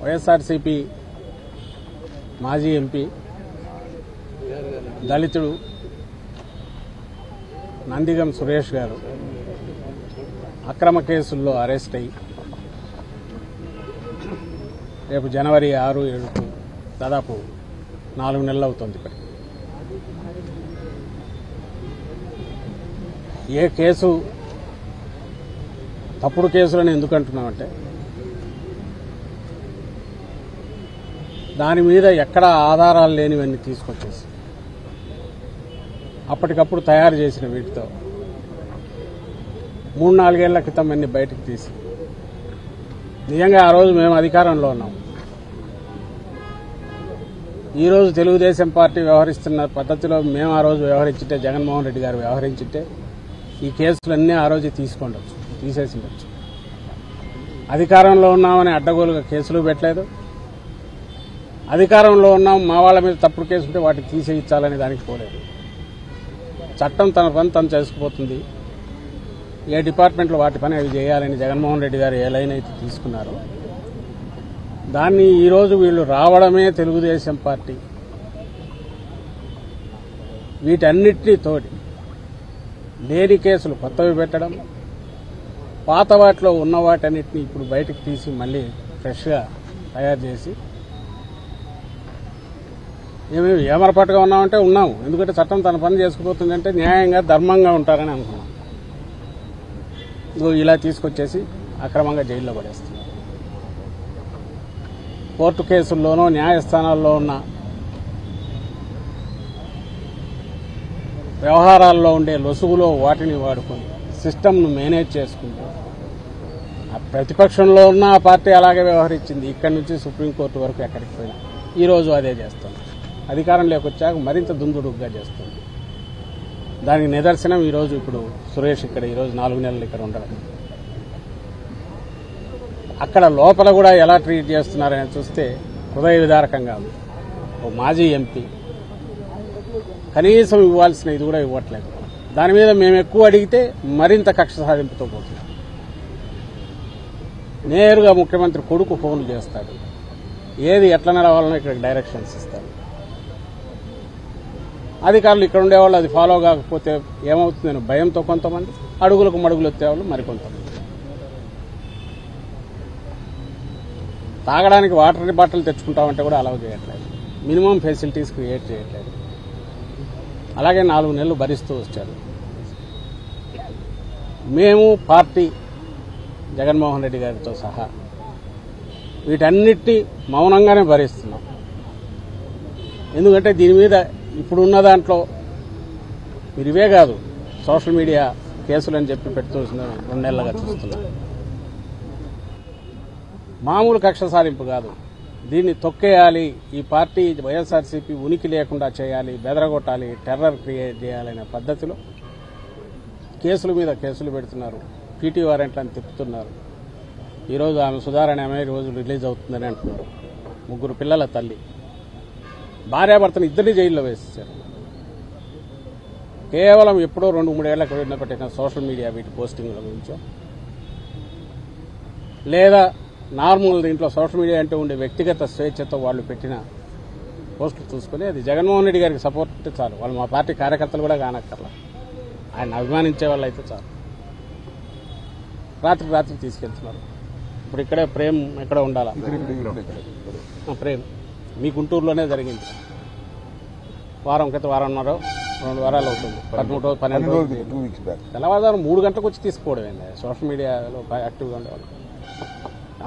వైఎస్ఆర్సీపీ మాజీ ఎంపీ దళితుడు నందిగం సురేష్ గారు అక్రమ కేసుల్లో అరెస్ట్ అయ్యి రేపు జనవరి 6, 7కు దాదాపు 4 నెలలు అవుతుంది. ఇక్కడ ఏ కేసు తప్పుడు కేసులని ఎందుకు అంటున్నామంటే దాని మీద ఎక్కడ ఆధారాలు లేనివన్నీ తీసుకొచ్చేసి అప్పటికప్పుడు తయారు చేసిన వీటితో 3-4 ఏళ్ల క్రితం అన్ని బయటకు తీసి నిజంగా ఆ రోజు మేము అధికారంలో ఉన్నాం. ఈరోజు తెలుగుదేశం పార్టీ వ్యవహరిస్తున్న పద్ధతిలో మేము ఆ రోజు వ్యవహరించింటే, జగన్మోహన్ రెడ్డి గారు వ్యవహరించింటే ఈ కేసులన్నీ ఆ రోజు తీసేసి ఉండొచ్చు. అధికారంలో ఉన్నామని అడ్డగోలుగా కేసులు పెట్టలేదు. అధికారంలో ఉన్నాం, మా వాళ్ళ మీద తప్పుడు కేసు ఉంటే వాటిని తీసేయించాలని దానికి పోలేదు. చట్టం తన పని తను చేసుకుపోతుంది. ఏ డిపార్ట్మెంట్లో వాటి పని అవి చేయాలని జగన్మోహన్ రెడ్డి గారు ఏ లైన్ అయితే తీసుకున్నారో దాన్ని ఈరోజు వీళ్ళు రావడమే తెలుగుదేశం పార్టీ వీటన్నిటినీ తోటి లేని కేసులు కొత్తవి పెట్టడం, పాత వాటిలో ఉన్న వాటన్నిటిని ఇప్పుడు బయటకు తీసి మళ్ళీ ఫ్రెష్గా తయారు చేసి మేము ఏమరపాటుగా ఉన్నామంటే ఉన్నాము. ఎందుకంటే చట్టం తన పని చేసుకుపోతుందంటే న్యాయంగా ధర్మంగా ఉంటారని అనుకున్నాం. ఇలా తీసుకొచ్చేసి అక్రమంగా జైల్లో పడేస్తున్నారు. కోర్టు కేసుల్లోనూ న్యాయస్థానాల్లో ఉన్న వ్యవహారాల్లో ఉండే లొసుగులో వాటిని వాడుకొని సిస్టమ్ను మేనేజ్ చేసుకుంటూ ప్రతిపక్షంలో ఉన్న ఆ పార్టీ అలాగే వ్యవహరించింది. ఇక్కడి నుంచి సుప్రీంకోర్టు వరకు ఎక్కడికి పోయినా ఈరోజు అదే చేస్తుంది. అధికారంలోకి వచ్చాక మరింత దుందుడుగ్గా చేస్తుంది. దానికి నిదర్శనం ఈరోజు ఇప్పుడు సురేష్ ఇక్కడ ఈరోజు 4 నెలలు ఇక్కడ ఉండడం. అక్కడ లోపల కూడా ఎలా ట్రీట్ చేస్తున్నారని చూస్తే హృదయ విదారకంగా ఉంది. ఓ మాజీ ఎంపీ కనీసం ఇవ్వాల్సిన ఇది కూడా ఇవ్వట్లేదు. దాని మీద మేము ఎక్కువ అడిగితే మరింత కక్ష సాధింపుతో పోతున్నాం. నేరుగా ముఖ్యమంత్రి కొడుకు ఫోన్లు చేస్తాడు, ఏది ఎట్లా నడవాలనో ఇక్కడ డైరెక్షన్స్ ఇస్తాడు. అధికారులు ఇక్కడ ఉండేవాళ్ళు అది ఫాలో కాకపోతే ఏమవుతుందని భయంతో కొంతమంది, అడుగులకు మడుగులు ఎత్తేవాళ్ళు మరికొంతమంది. తాగడానికి వాటర్ బాటిల్ తెచ్చుకుంటామంటే కూడా అలౌ చేయట్లేదు. మినిమం ఫెసిలిటీస్ క్రియేట్ చేయట్లేదు. అలాగే 4 నెలలు భరిస్తూ వచ్చారు. మేము పార్టీ జగన్మోహన్ రెడ్డి గారితో సహా వీటన్నిటినీ మౌనంగానే భరిస్తున్నాం. ఎందుకంటే దీని మీద ఇప్పుడున్న దాంట్లో మీరు ఇవే కాదు, సోషల్ మీడియా కేసులని చెప్పి పెడుతూసిన 2 నెలలుగా చూస్తున్నాం. మామూలు కక్ష సాధింపు కాదు, దీన్ని తొక్కేయాలి, ఈ పార్టీ వైఎస్ఆర్సీపీ ఉనికి లేకుండా చేయాలి, బెదరగొట్టాలి, టెర్రర్ క్రియేట్ చేయాలనే పద్ధతిలో కేసుల మీద కేసులు పెడుతున్నారు. పీటీ వారెంట్లను తిప్పుతున్నారు. ఈరోజు ఆమె సుధారాణి ఆమె రోజు రిలీజ్ అవుతుందని అంటున్నారు. 3 పిల్లల తల్లి, భార్యాభర్తను ఇద్దరిని జైల్లో వేసేశారు. కేవలం ఎప్పుడో 2-3 ఏళ్ల క్రితం పెట్టిన సోషల్ మీడియా వీటి పోస్టింగ్ల గురించో, లేదా నార్మల్ దీంట్లో సోషల్ మీడియా అంటే ఉండే వ్యక్తిగత స్వేచ్ఛతో వాళ్ళు పెట్టిన పోస్టులు చూసుకుని అది జగన్మోహన్ రెడ్డి గారికి సపోర్ట్ అంటే చాలు. వాళ్ళు మా పార్టీ కార్యకర్తలు కూడా కానక్కర్లా, ఆయన అభిమానించే వాళ్ళు అయితే చాలు. రాత్రి తీసుకెళ్తున్నారు. ఇప్పుడు ఇక్కడే ప్రేమ్ ఎక్కడ ఉండాలా, ప్రేమ్ మీ గుంటూరులోనే జరిగింది. వారం క్రితం, వారంన్నర 2 వారాలు అవుతుంది. 12 రోజులు తెల్లవారుజాము 3 గంటలకు వచ్చి తీసుకోవడమేంది. సోషల్ మీడియాలో యాక్టివ్గా ఉండేవాళ్ళు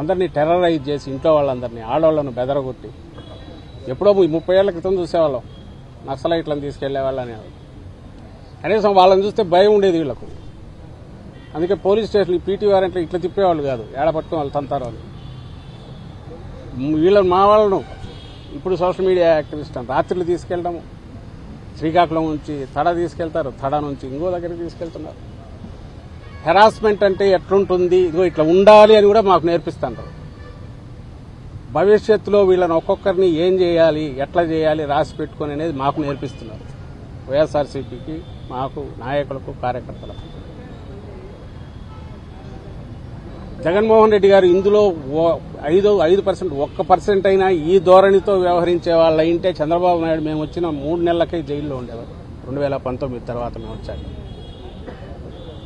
అందరినీ టెర్రరైజ్ చేసి ఇంట్లో వాళ్ళందరినీ, ఆడవాళ్లను బెదరగొట్టి, ఎప్పుడో 30 ఏళ్ల క్రితం చూసేవాళ్ళం నక్సలైట్లను తీసుకెళ్లేవాళ్ళని. కనీసం వాళ్ళని చూస్తే భయం ఉండేది వీళ్లకు. అందుకే పోలీస్ స్టేషన్ పీటీ వారెంట్లు ఇట్లా తిప్పేవాళ్ళు కాదు, ఏడపట్టుకుని వాళ్ళు తంతారు వాళ్ళు. వీళ్ళని మా వాళ్ళను ఇప్పుడు సోషల్ మీడియా యాక్టివిస్ట్ అని రాత్రులు తీసుకెళ్లడము, శ్రీకాకుళం నుంచి తడ తీసుకెళ్తారు, తడ నుంచి ఇంకో దగ్గరికి తీసుకెళ్తున్నారు. హెరాస్మెంట్ అంటే ఎట్లుంటుంది, ఇదిగో ఇట్లా ఉండాలి అని కూడా మాకు నేర్పిస్తున్నారు. భవిష్యత్తులో వీళ్ళని ఒక్కొక్కరిని ఏం చేయాలి, ఎట్లా చేయాలి రాసి పెట్టుకుని అనేది మాకు నేర్పిస్తున్నారు. వైఎస్ఆర్సీపీకి, మాకు, నాయకులకు, కార్యకర్తలకు. జగన్మోహన్ రెడ్డి గారు ఇందులో 5% 1% అయినా ఈ ధోరణితో వ్యవహరించే వాళ్ళు అయింటే చంద్రబాబు నాయుడు మేము వచ్చిన 3 నెలలకే జైల్లో ఉండేవారు. 2019 తర్వాత మేము వచ్చాక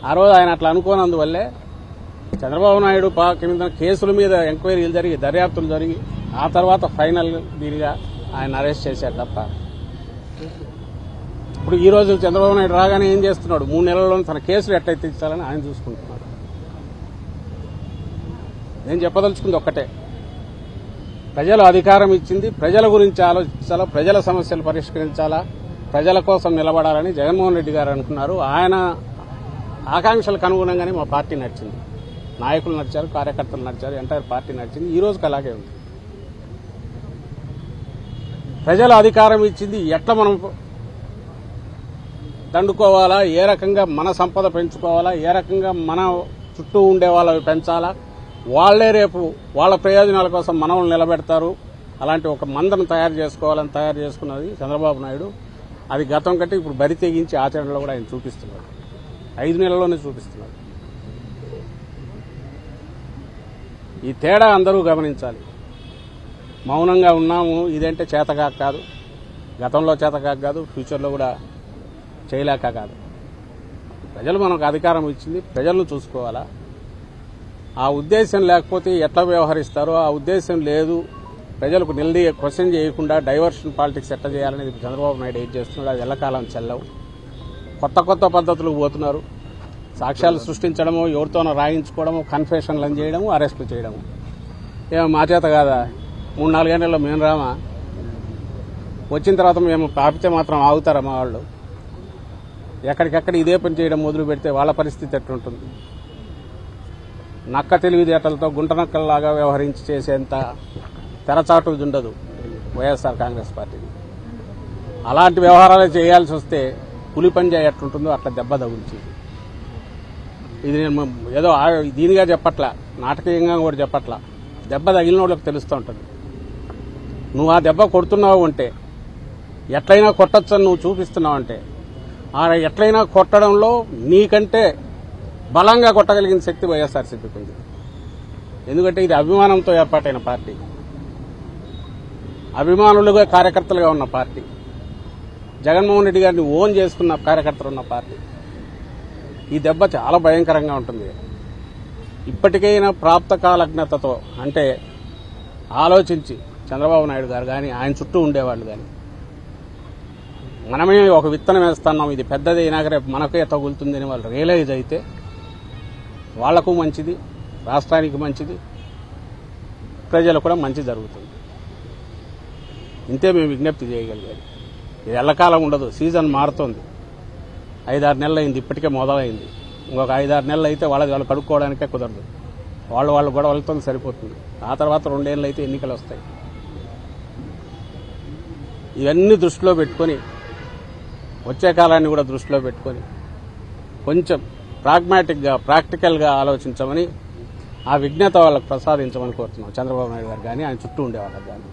ఆ రోజు ఆయన అట్లా అనుకోనందువల్లే చంద్రబాబు నాయుడు కింద కేసుల మీద ఎంక్వైరీలు జరిగి దర్యాప్తులు జరిగి ఆ తర్వాత ఫైనల్ దీనిగా ఆయన అరెస్ట్ చేశారు తప్ప ఇప్పుడు ఈ రోజు చంద్రబాబు నాయుడు రాగానే ఏం చేస్తున్నాడు? 3 నెలల్లో తన కేసులు ఎట్లయితే ఇచ్చాలని ఆయన చూసుకుంటున్నాడు. నేను చెప్పదలుచుకుంది ఒక్కటే, ప్రజలు అధికారం ఇచ్చింది ప్రజల గురించి ఆలోచించాలా, ప్రజల సమస్యలు పరిష్కరించాలా, ప్రజల కోసం నిలబడాలని జగన్మోహన్ రెడ్డి గారు అనుకున్నారు. ఆయన ఆకాంక్షలకు అనుగుణంగానే మా పార్టీ నడిచింది. నాయకులు నడిచారు, కార్యకర్తలు నడిచారు, ఎంటైర్ పార్టీ నడిచింది. ఈ రోజుకి అలాగే ఉంది. ప్రజలు అధికారం ఇచ్చింది ఎట్లా మనం దండుకోవాలా, ఏ రకంగా మన సంపద పెంచుకోవాలా, ఏ రకంగా మన చుట్టూ ఉండే వాళ్ళవి పెంచాలా, వాళ్లే రేపు వాళ్ళ ప్రయోజనాల కోసం మనల్ని నిలబెడతారు, అలాంటి ఒక మందను తయారు చేసుకోవాలని తయారు చేసుకున్నది చంద్రబాబు నాయుడు. అది గతం కంటే ఇప్పుడు బరి తెగించి ఆచరణలో కూడా ఆయన చూపిస్తున్నాడు. 5 నెలల్లోనే చూపిస్తున్నాడు. ఈ తేడా అందరూ గమనించాలి. మౌనంగా ఉన్నాము ఇదంటే చేతకాక కాదు, గతంలో చేతకాక కాదు, ఫ్యూచర్లో కూడా చేయలేక కాదు. ప్రజలు మనకు అధికారం ఇచ్చింది, ప్రజలను చూసుకోవాలా. ఆ ఉద్దేశం లేకపోతే ఎట్లా వ్యవహరిస్తారో ఆ ఉద్దేశం లేదు. ప్రజలకు క్వశ్చన్ చేయకుండా డైవర్షన్ పాలిటిక్స్ ఎట్లా చేయాలనేది చంద్రబాబు నాయుడు ఏం చేస్తున్నాడు? అది ఎల్లకాలం చెల్లవు. కొత్త పద్ధతులకు పోతున్నారు. సాక్ష్యాలు సృష్టించడము, ఎవరితోనో రాయించుకోవడము, కన్ఫెషన్లను చేయడము, అరెస్టులు చేయడము. ఏమో మా చేత కాదా? 3-4 గంటల్లో మేము రామా? వచ్చిన తర్వాత మేము ఆపితే మాత్రం ఆగుతారా మా వాళ్ళు? ఎక్కడికెక్కడ ఇదే పని చేయడం మొదలు పెడితే వాళ్ళ పరిస్థితి ఎట్లుంటుంది? నక్క తెలివితేటలతో గుంటనక్కల్లాగా వ్యవహరించి చేసేంత తెరచాటు ఉండదు వైఎస్ఆర్ కాంగ్రెస్ పార్టీని. అలాంటి వ్యవహారాలు చేయాల్సి వస్తే పులి పంజా ఎట్లుంటుందో అట్లా దెబ్బ తగులుచింది. ఇది నేను ఏదో దీనిగా చెప్పట్లా, నాటకీయంగా కూడా చెప్పట్లా. దెబ్బ తగిలిన వాళ్ళకి తెలుస్తూ ఉంటుంది. నువ్వు ఆ దెబ్బ కొడుతున్నావు అంటే, ఎట్లయినా కొట్టచ్చని నువ్వు చూపిస్తున్నావు అంటే, ఆ ఎట్లయినా కొట్టడంలో నీకంటే బలంగా కొట్టగలిగిన శక్తి వైఎస్ఆర్సీపీకి ఉంది. ఎందుకంటే ఇది అభిమానంతో ఏర్పాటైన పార్టీ, అభిమానులుగా కార్యకర్తలుగా ఉన్న పార్టీ, జగన్మోహన్ రెడ్డి గారిని ఓన్ చేసుకున్న కార్యకర్తలు ఉన్న పార్టీ. ఈ దెబ్బ చాలా భయంకరంగా ఉంటుంది. ఇప్పటికైనా ప్రాప్త కాలజ్ఞతతో అంటే ఆలోచించి చంద్రబాబు నాయుడు గారు కానీ ఆయన చుట్టూ ఉండేవాళ్ళు కానీ, మనమే ఒక విత్తనం వేస్తున్నాం, ఇది పెద్దదైనా రేపు మనకే తగులుతుందని వాళ్ళు రియలైజ్ అయితే వాళ్లకు మంచిది, రాష్ట్రానికి మంచిది, ప్రజలకు కూడా మంచి జరుగుతుంది. ఇంతే మేము విజ్ఞప్తి చేయగలిగేది. ఇది ఎల్లకాలం ఉండదు, సీజన్ మారుతోంది. 5-6 నెలలు అయింది, ఇప్పటికే మొదలైంది. ఇంకొక 5-6 నెలలు అయితే వాళ్ళు కడుక్కోవడానికే కుదరదు. వాళ్ళు గొడవలతో సరిపోతుంది. ఆ తర్వాత 2 ఏళ్ళు అయితే ఎన్నికలు వస్తాయి. ఇవన్నీ దృష్టిలో పెట్టుకొని, వచ్చే కాలాన్ని కూడా దృష్టిలో పెట్టుకొని కొంచెం ప్రాగ్మాటిక్గా, ప్రాక్టికల్గా ఆలోచించమని, ఆ విజ్ఞత వాళ్ళకు ప్రసాదించమని కోరుతున్నాం చంద్రబాబు నాయుడు గారు కానీ ఆయన చుట్టూ ఉండే వాళ్ళకి కానీ.